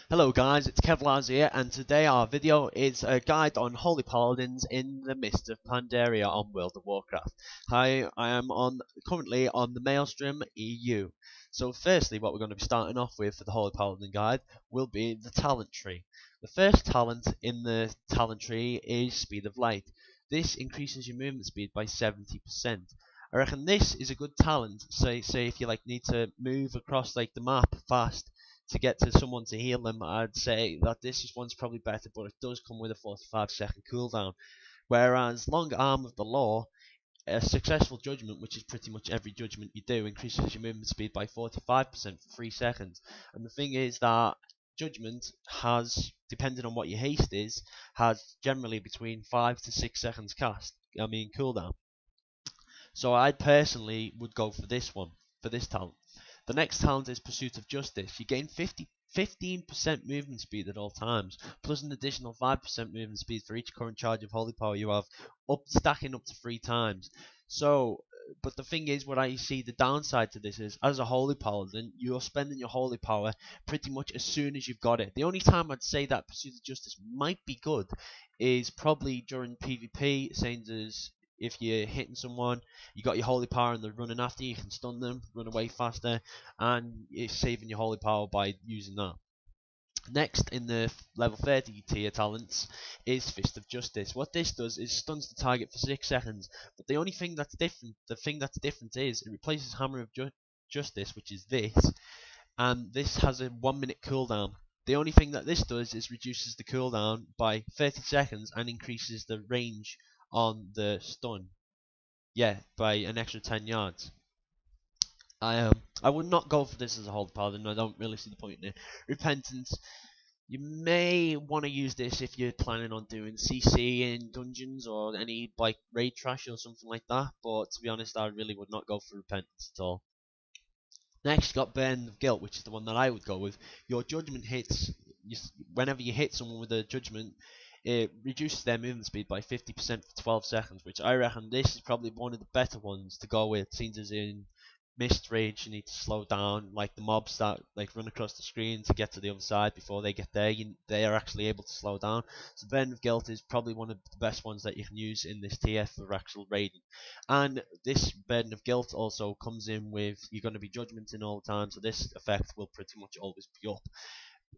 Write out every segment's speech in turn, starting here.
Hello guys, it's Kevlars here, and today our video is a guide on Holy Paladins in the Mist of Pandaria on World of Warcraft. Hi, I am currently on the Maelstrom EU. So firstly, what we're going to be starting off with for the Holy Paladin guide will be the talent tree. The first talent in the talent tree is Speed of Light. This increases your movement speed by 70%. I reckon this is a good talent, say if you need to move across the map fast to get to someone to heal them. I'd say that this one's probably better, but it does come with a 45-second cooldown. Whereas Long Arm of the Law, a successful judgment, which is pretty much every judgment you do, increases your movement speed by 45% for 3 seconds. And the thing is that judgment has, depending on what your haste is, has generally between 5 to 6 seconds cooldown. So I personally would go for this one, for this talent. The next talent is Pursuit of Justice. You gain 15% movement speed at all times, plus an additional 5% movement speed for each current charge of Holy Power you have, stacking up to 3 times. So, but the thing is, what I see the downside to this is, as a Holy Paladin, you're spending your Holy Power pretty much as soon as you've got it. The only time I'd say that Pursuit of Justice might be good is probably during PvP, saying as if you're hitting someone, you got your holy power and they're running after you, you can stun them, run away faster, and it's saving your holy power by using that. Next in the level 30 tier talents is Fist of Justice. What this does is stuns the target for 6 seconds, but the thing that's different is it replaces Hammer of Justice, which is this, and this has a 1 minute cooldown. The only thing that this does is reduces the cooldown by 30 seconds and increases the range on the stun, by an extra 10 yards. I would not go for this as a Holy Paladin. I don't really see the point in it. Repentance, you may want to use this if you're planning on doing CC in dungeons or any raid trash or something like that, but to be honest, I really would not go for Repentance at all. Next, you got Burden of Guilt, which is the one that I would go with. Your judgment hits, whenever you hit someone with a judgment, it reduces their movement speed by 50% for 12 seconds, which I reckon this is probably one of the better ones to go with, since as in Mist Rage you need to slow down, the mobs that run across the screen to get to the other side before they get there, they are actually able to slow down. So Burden of Guilt is probably one of the best ones that you can use in this tier for actual raiding. And this Burden of Guilt also comes in with, you're going to be judgmenting all the time, so this effect will pretty much always be up.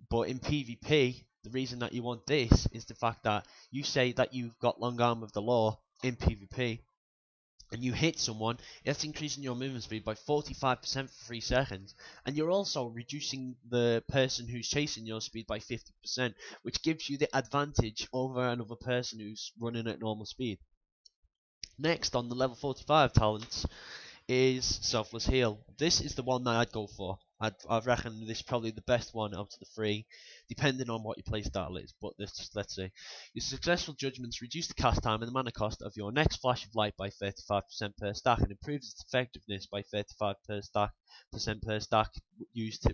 But in PvP, the reason that you want this is the fact that you say that you've got Long Arm of the Law in PvP, and you hit someone, it's increasing your movement speed by 45% for 3 seconds, and you're also reducing the person who's chasing your speed by 50%, which gives you the advantage over another person who's running at normal speed. Next on the level 45 talents is Selfless Heal. This is the one that I'd go for. I reckon this is probably the best one out of the 3, depending on what your playstyle is. But let's see. Your successful judgments reduce the cast time and the mana cost of your next Flash of Light by 35% per stack, and improves its effectiveness by 35% per stack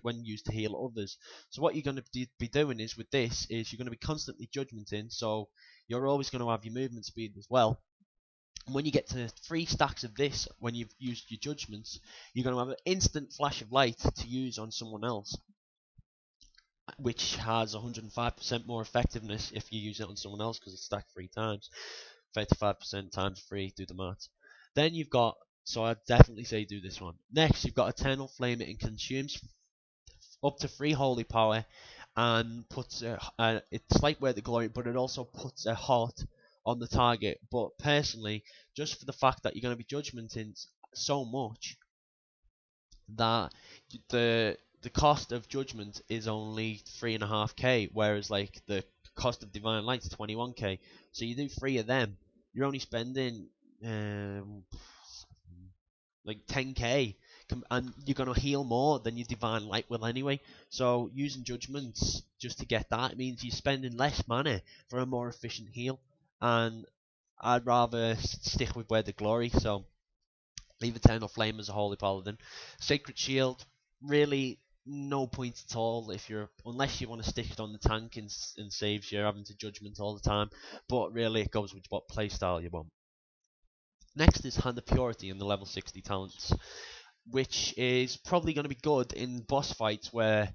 when used to heal others. So what you're going to be doing is with this is you're going to be constantly judgmenting, so you're always going to have your movement speed as well. When you get to 3 stacks of this, when you've used your judgments, you're going to have an instant Flash of Light to use on someone else, which has 105% more effectiveness if you use it on someone else, because it's stacked 3 times. 35% times 3, do the maths. Then you've got, so I'd definitely say do this one. Next, you've got Eternal Flame. It consumes up to 3 holy power and puts it's like Where the Glory, but it also puts a heart on the target. But personally, just for the fact that you're going to be judgmenting so much, that the cost of judgment is only 3.5k, whereas the cost of Divine Light is 21k. So you do 3 of them, you're only spending 10k, and you're gonna heal more than your Divine Light will anyway. So using judgments just to get that, it means you're spending less mana for a more efficient heal. And I'd rather stick with Where the Glory, so leave Eternal Flame as a Holy Paladin. Sacred Shield, really no point at all unless you want to stick it on the tank and saves you having to judgment all the time, but really it goes with what playstyle you want. Next is Hand of Purity in the level 60 talents, which is probably going to be good in boss fights where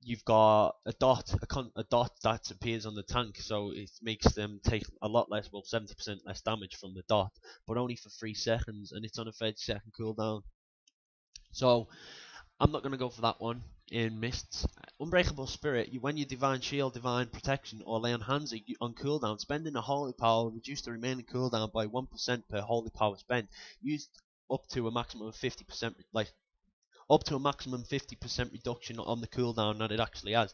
you've got a dot that appears on the tank, so it makes them take a lot less, well, 70% less damage from the dot, but only for 3 seconds, and it's on a 30-second cooldown. So I'm not going to go for that one in Mists. Unbreakable Spirit, when you Divine Shield, Divine Protection, or lay on hands on cooldown, spending a Holy Power will reduce the remaining cooldown by 1% per Holy Power spent, used up to a maximum of 50%, up to a maximum 50% reduction on the cooldown that it actually has.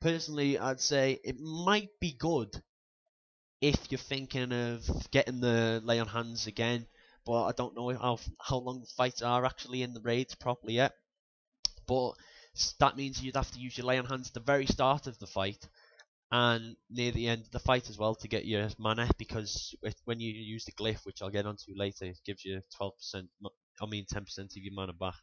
Personally, I'd say it might be good if you're thinking of getting the lay on hands again, but I don't know how long the fights are actually in the raids properly yet. But that means you'd have to use your lay on hands at the very start of the fight and near the end of the fight as well to get your mana, because when you use the glyph, which I'll get onto later, it gives you 12%, 10% of your mana back.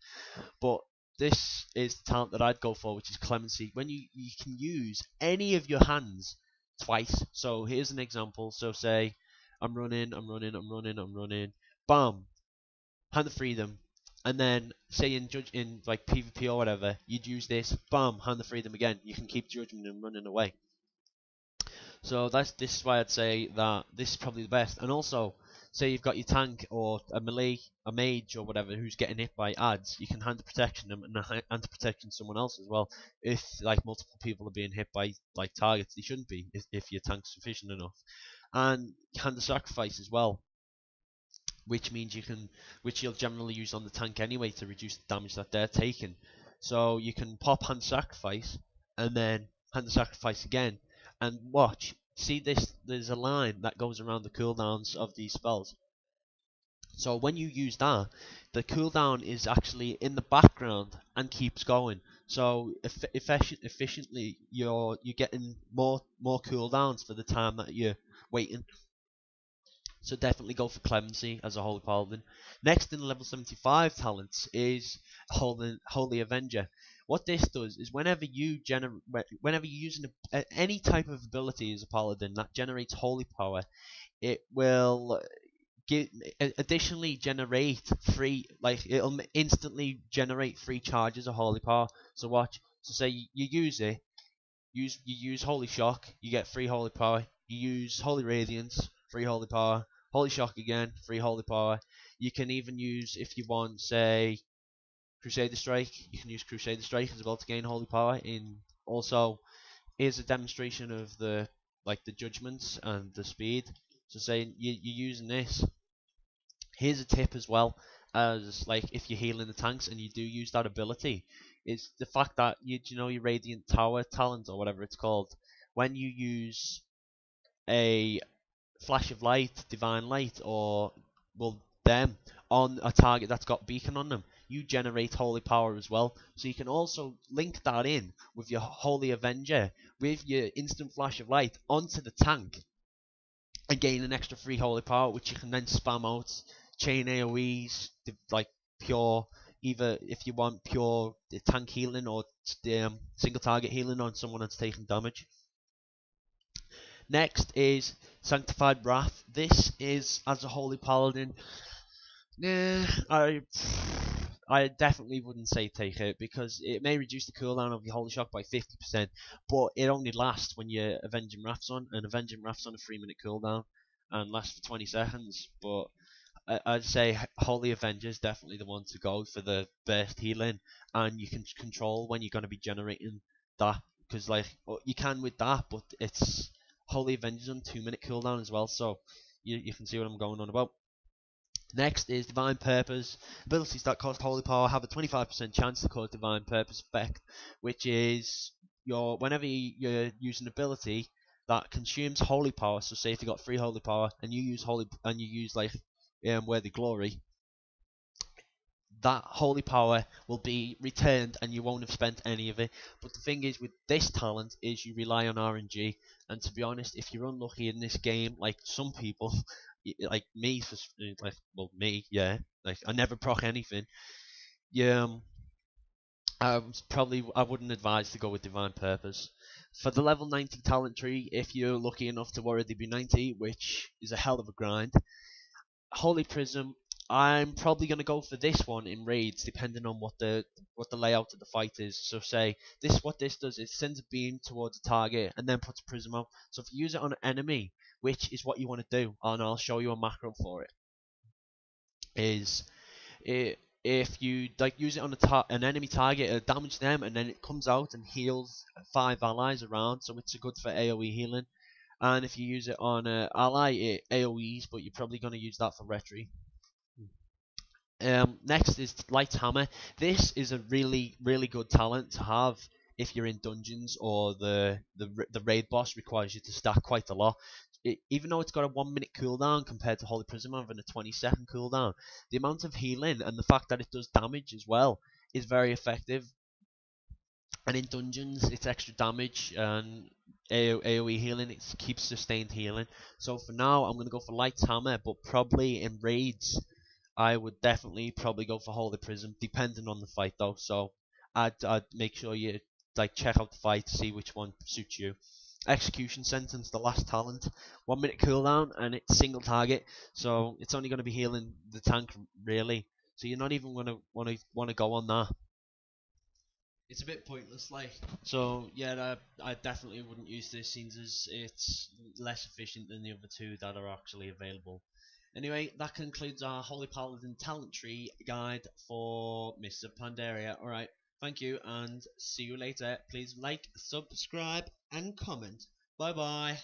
But this is the talent that I'd go for, which is Clemency. When you can use any of your hands twice. So here's an example. So say I'm running, bam, Hand of Freedom, and then say in like PvP or whatever, you'd use this, bam, Hand of Freedom again. You can keep Judgment and running away. So this is why I'd say that this is probably the best. And also, say you've got your tank or a melee, a mage or whatever who's getting hit by ads, you can hand of protection them and hand of protection someone else as well. If like multiple people are being hit by like targets, they shouldn't be if your tank's sufficient enough. And hand of sacrifice as well, which means which you'll generally use on the tank anyway to reduce the damage that they're taking. So you can pop hand sacrifice and then hand the sacrifice again, and watch. See this? There's a line that goes around the cooldowns of these spells. So when you use that, the cooldown is actually in the background and keeps going. So efficiently, you're getting more cooldowns for the time that you're waiting. So definitely go for Clemency as a Holy Paladin. Next in the level 75 talents is Holy Avenger. What this does is whenever you use any type of ability as a Paladin that generates Holy Power, it will additionally generate it'll instantly generate 3 charges of Holy Power. So watch. So say you use it, you use Holy Shock, you get 3 Holy Power. You use Holy Radiance, 3 Holy Power. Holy Shock again, 3 Holy Power. You can even use, if you want, say, Crusader Strike. You can use Crusader Strike as well to gain Holy Power. Also, here's a demonstration of the judgments and the speed. So say you're using this. Here's a tip as well, as like if you're healing the tanks and you do use that ability, is the fact that you know your Radiant Tower talent or whatever it's called. When you use a Flash of Light, Divine Light, or them on a target that's got beacon on them, you generate Holy Power as well. So you can also link that in with your Holy Avenger with your instant Flash of Light onto the tank and gain an extra 3 Holy Power, which you can then spam out, chain AoEs, like pure, either if you want pure tank healing or single target healing on someone that's taking damage. Next is Sanctified Breath. This is as a Holy Paladin. I definitely wouldn't say take it, because it may reduce the cooldown of your Holy Shock by 50%, but it only lasts when you're Avenging Wrath's on, and Avenging Wrath's on a 3-minute cooldown and lasts for 20 seconds. But I'd say Holy Avenger is definitely the one to go for the burst healing, and you can control when you're going to be generating that, because like you can with that, but it's Holy Avenger's on 2-minute cooldown as well, so you can see what I'm going on about. Next is Divine Purpose. Abilities that cost Holy Power have a 25% chance to cause Divine Purpose effect, which is whenever you use an ability that consumes Holy Power. So say if you got 3 Holy Power and you use Worthy Glory, that Holy Power will be returned and you won't have spent any of it. But the thing is with this talent is you rely on RNG, and to be honest, if you're unlucky in this game, like some people, like me, I never proc anything. I wouldn't advise to go with Divine Purpose. For the level 90 talent tree, if you're lucky enough to already be 90, which is a hell of a grind, Holy Prism, I'm probably going to go for this one in raids, depending on what the layout of the fight is. So say this, what this does is sends a beam towards a target and then puts a prism out. So if you use it on an enemy, which is what you want to do, and I'll show you a macro for it, is if you like use it on an enemy target, it'll damage them, and then it comes out and heals 5 allies around. So it's good for AoE healing. And if you use it on an ally, it AoEs, but you're probably going to use that for retry. Next is Light Hammer. This is a really good talent to have if you're in dungeons or the raid boss requires you to stack quite a lot. Even though it's got a 1 minute cooldown compared to Holy Prism having a 20-second cooldown, the amount of healing and the fact that it does damage as well is very effective. And in dungeons, it's extra damage and AoE healing. It keeps sustained healing. So for now, I'm going to go for Light Hammer, but probably in raids, I would definitely probably go for Holy Prism, depending on the fight though. So I'd make sure you like check out the fight to see which one suits you. Execution Sentence, the last talent, 1 minute cooldown, and it's single target, so it's only going to be healing the tank really. So you're not even going to want to go on that. It's a bit pointless, like. So yeah, I definitely wouldn't use this, since it's less efficient than the other two that are actually available. Anyway, that concludes our Holy Paladin talent tree guide for Mr. Pandaria. Alright, thank you and see you later. Please like, subscribe and comment. Bye bye.